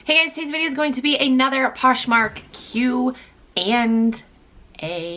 Hey guys, today's video is going to be another Poshmark Q&A.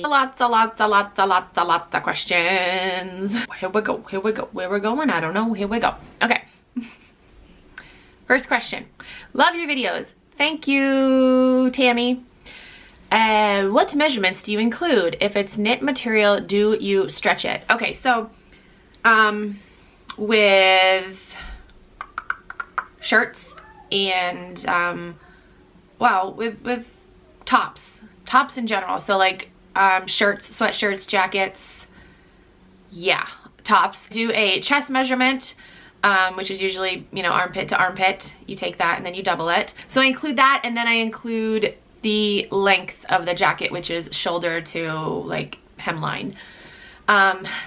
Lots of questions. Here we go. Where we're going, I don't know. Here we go. Okay. First question. Love your videos. Thank you, Tammy. What measurements do you include? If it's knit material, do you stretch it? Okay, so with shirts and well, with tops in general, so like shirts, sweatshirts, jackets, yeah, tops, do a chest measurement, which is usually, you know, armpit to armpit. You take that and then you double it. So I include that, and then I include the length of the jacket, which is shoulder to like hemline.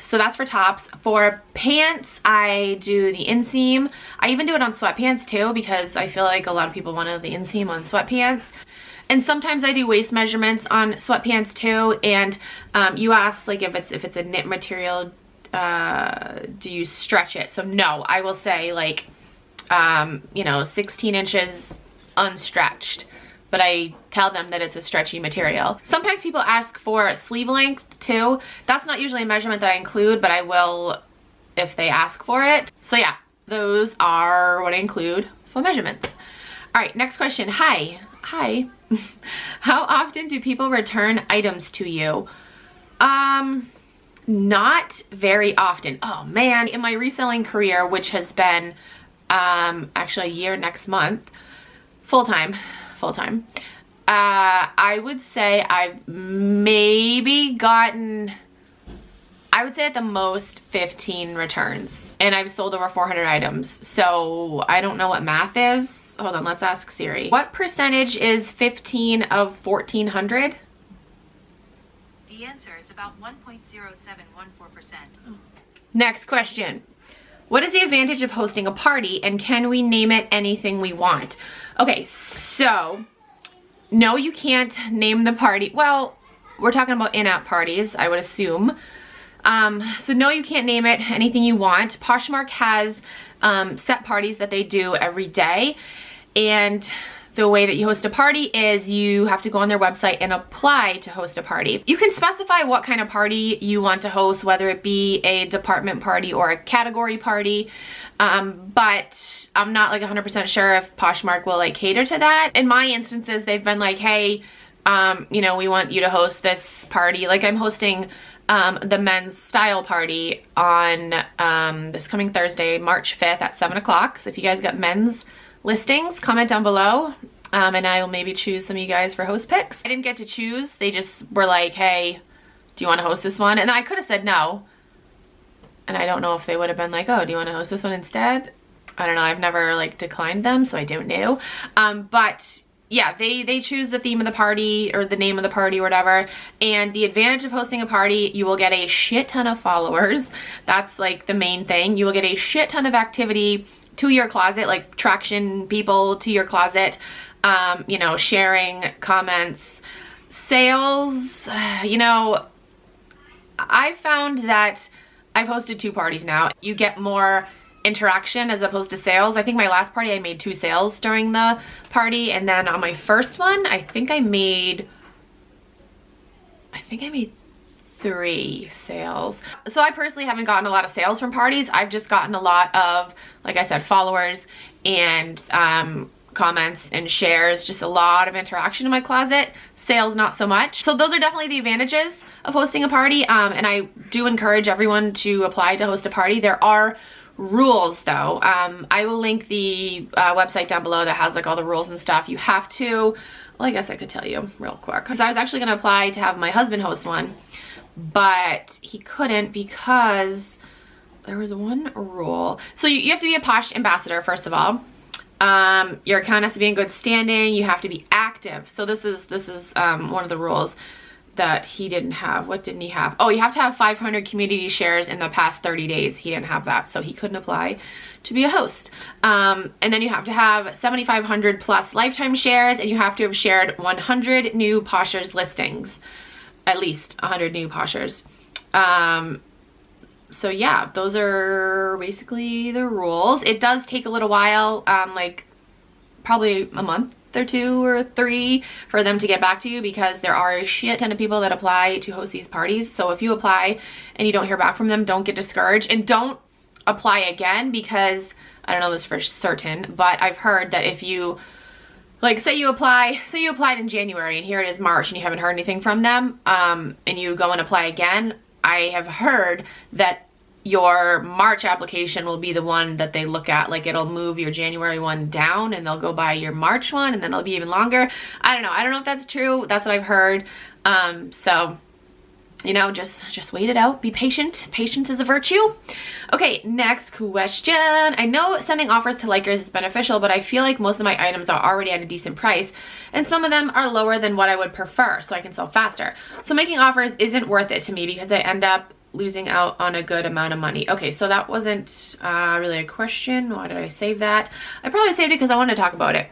So that's for tops. For pants, I do the inseam. I even do it on sweatpants too, because I feel like a lot of people want to know the inseam on sweatpants. And sometimes I do waist measurements on sweatpants too. And you asked like if it's a knit material, do you stretch it? So no, I will say like you know, 16 inches unstretched. But I tell them that it's a stretchy material. Sometimes people ask for sleeve length too. That's not usually a measurement that I include, but I will if they ask for it. So yeah, those are what I include for measurements. All right, next question. Hi. How often do people return items to you? Not very often. Oh man, in my reselling career, which has been actually a year next month, full-time, I would say I've maybe gotten, I would say at the most 15 returns, and I've sold over 400 items. So I don't know what math is. Hold on, let's ask Siri. What percentage is 15 of 1400? The answer is about 1.0714%. Next question. What is the advantage of hosting a party, and can we name it anything we want? Okay, so no, you can't name the party. Well, we're talking about in-app parties, I would assume. So no, you can't name it anything you want. Poshmark has set parties that they do every day, and the way that you host a party is you have to go on their website and apply to host a party. You can specify what kind of party you want to host, whether it be a department party or a category party, but I'm not like 100% sure if Poshmark will like cater to that. In my instances, they've been like, hey, you know, we want you to host this party. Like I'm hosting the men's style party on this coming Thursday, March 5th at 7 o'clock. So if you guys got men's listings, comment down below, and I will maybe choose some of you guys for host picks. I didn't get to choose. They just were like, hey, do you want to host this one? And I could have said no, and I don't know if they would have been like, oh, do you want to host this one instead? I don't know. I've never like declined them, so I don't know. But yeah, they choose the theme of the party or the name of the party or whatever. And the advantage of hosting a party, you will get a shit ton of followers. That's like the main thing. You will get a shit ton of activity to your closet, like traction people to your closet, you know, sharing, comments, sales. You know, I've found that I've hosted 2 parties now. You get more interaction as opposed to sales. I think my last party I made 2 sales during the party, and then on my first one I think I made 3 sales. So I personally haven't gotten a lot of sales from parties. I've just gotten a lot of, like I said, followers and comments and shares, just a lot of interaction in my closet. Sales, not so much. So those are definitely the advantages of hosting a party, and I do encourage everyone to apply to host a party. There are rules though. I will link the website down below that has like all the rules and stuff. You have to, well, I guess I could tell you real quick, because I was actually going to apply to have my husband host one, but he couldn't because there was one rule. So you have to be a Posh ambassador, first of all. Your account has to be in good standing. You have to be active. So this is one of the rules that he didn't have. What didn't he have? Oh, you have to have 500 community shares in the past 30 days. He didn't have that, so he couldn't apply to be a host. And then you have to have 7,500 plus lifetime shares, and you have to have shared 100 new Poshers listings. At least 100 new Poshers. So yeah, those are basically the rules. It does take a little while, like probably a month or 2 or 3 for them to get back to you, because there are a shit ton of people that apply to host these parties. So if you apply and you don't hear back from them, don't get discouraged, and don't apply again, because I don't know this for certain, but I've heard that if you, like, say you applied in January and here it is March and you haven't heard anything from them, and you go and apply again, I have heard that your March application will be the one that they look at. Like, it'll move your January one down and they'll go by your March one, and then it'll be even longer. I don't know if that's true. That's what I've heard. So, you know, just wait it out. Be patient. Patience is a virtue. Okay, next question. I know sending offers to likers is beneficial, but I feel like most of my items are already at a decent price, and some of them are lower than what I would prefer, so I can sell faster. So making offers isn't worth it to me because I end up losing out on a good amount of money. Okay, so that wasn't really a question. Why did I save that? I probably saved it because I wanted to talk about it.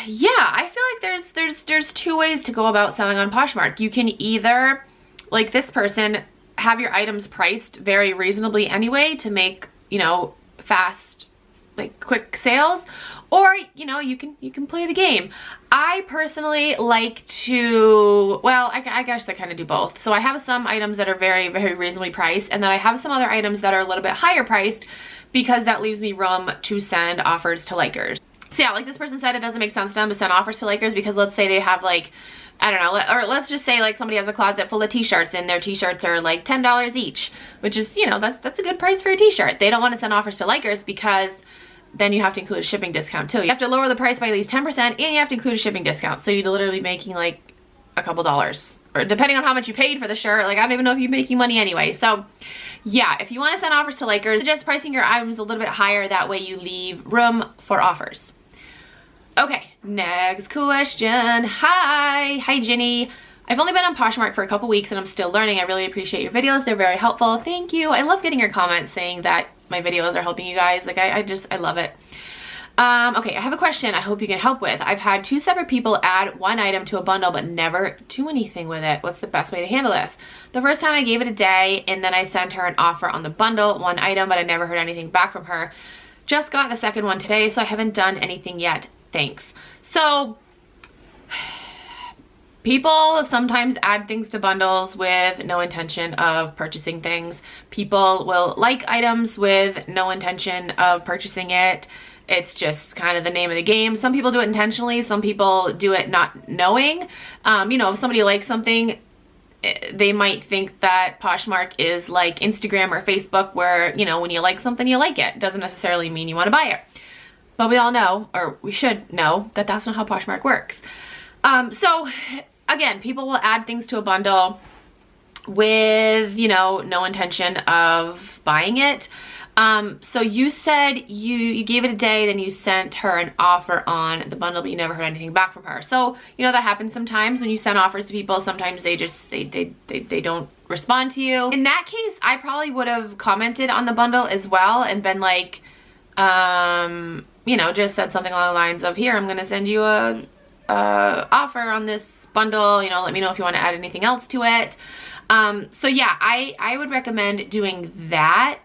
Yeah, I feel like there's 2 ways to go about selling on Poshmark. You can either, like this person, have your items priced very reasonably anyway to make, you know, fast, like, quick sales, or, you know, you can play the game. I personally like to, well, I guess I kind of do both. So I have some items that are very, very reasonably priced, and then I have some other items that are a little bit higher priced, because that leaves me room to send offers to likers. So yeah, like this person said, it doesn't make sense to them to send offers to likers because let's say they have, like, I don't know, or let's just say like somebody has a closet full of t-shirts and their t-shirts are like $10 each, which is, you know, that's a good price for a t-shirt. They don't want to send offers to likers because then you have to include a shipping discount too. You have to lower the price by at least 10% and you have to include a shipping discount. So you'd literally be making like a couple dollars, or depending on how much you paid for the shirt. Like, I don't even know if you're making money anyway. So yeah, if you want to send offers to likers, suggest pricing your items a little bit higher. That way you leave room for offers. Okay, next question. Hi Ginny. I've only been on Poshmark for a couple weeks and I'm still learning. I really appreciate your videos. They're very helpful. Thank you. I love getting your comments saying that my videos are helping you guys. Like, I love it. Okay, I have a question I hope you can help with. I've had 2 separate people add one item to a bundle but never do anything with it. What's the best way to handle this? The first time I gave it a day and then I sent her an offer on the bundle, one item, but I never heard anything back from her. Just got the second one today, so I haven't done anything yet. Thanks. So people sometimes add things to bundles with no intention of purchasing things. People will like items with no intention of purchasing it. It's just kind of the name of the game. Some people do it intentionally. Some people do it not knowing. You know, if somebody likes something, they might think that Poshmark is like Instagram or Facebook where, you know, when you like something, you like it. Doesn't necessarily mean you want to buy it. But we all know, or we should know, that that's not how Poshmark works. So again, people will add things to a bundle with, you know, no intention of buying it. So you said you gave it a day, then you sent her an offer on the bundle, but you never heard anything back from her. So, you know, that happens sometimes when you send offers to people. Sometimes they just, they don't respond to you. In that case, I probably would have commented on the bundle as well and been like, you know, just said something along the lines of, here, I'm going to send you a offer on this bundle, you know, let me know if you want to add anything else to it. So yeah, I would recommend doing that.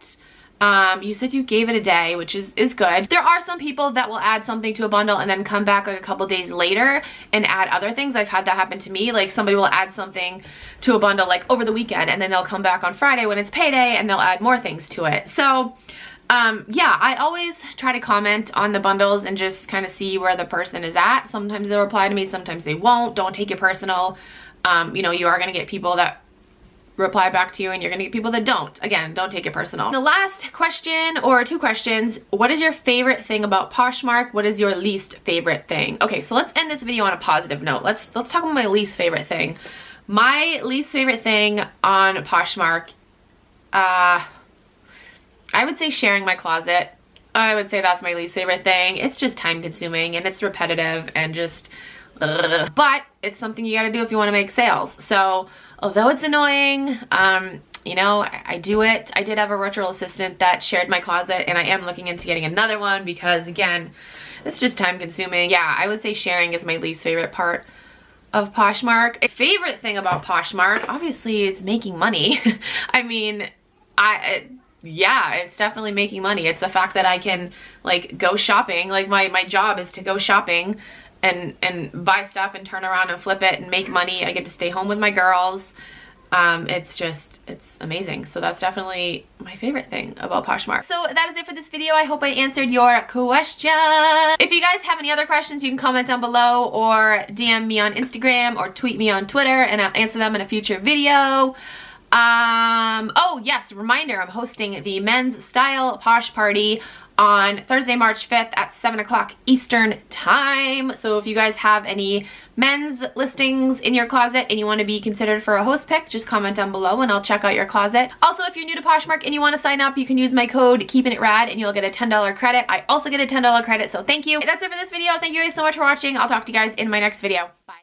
You said you gave it a day, which is good. There are some people that will add something to a bundle and then come back like a couple days later and add other things. I've had that happen to me. Like, somebody will add something to a bundle like over the weekend and then they'll come back on Friday when it's payday and they'll add more things to it. So yeah, I always try to comment on the bundles and just kind of see where the person is at. Sometimes they'll reply to me, sometimes they won't. Don't take it personal. You know, you are going to get people that reply back to you and you're going to get people that don't. Again, don't take it personal. The last question, or 2 questions. What is your favorite thing about Poshmark? What is your least favorite thing? Okay, so let's end this video on a positive note. Let's talk about my least favorite thing. My least favorite thing on Poshmark, I would say sharing my closet. I would say that's my least favorite thing. It's just time consuming and it's repetitive and just, ugh. But it's something you gotta do if you wanna make sales. So although it's annoying, you know, I do it. I did have a virtual assistant that shared my closet and I am looking into getting another one because, again, it's just time consuming. Yeah, I would say sharing is my least favorite part of Poshmark. A favorite thing about Poshmark, obviously, it's making money. I mean, yeah, it's definitely making money. It's the fact that I can like go shopping. Like my job is to go shopping and buy stuff and turn around and flip it and make money. I get to stay home with my girls. It's amazing. So that's definitely my favorite thing about Poshmark. So that is it for this video. I hope I answered your question. If you guys have any other questions, you can comment down below or DM me on Instagram or tweet me on Twitter and I'll answer them in a future video. Oh yes, reminder, I'm hosting the Men's Style Posh Party on Thursday, March 5th at 7 o'clock Eastern time. So if you guys have any men's listings in your closet and you want to be considered for a host pick, just comment down below and I'll check out your closet. Also, if you're new to Poshmark and you want to sign up, you can use my code KeepinItRad and you'll get a $10 credit. I also get a $10 credit, so thank you. That's it for this video. Thank you guys so much for watching. I'll talk to you guys in my next video. Bye.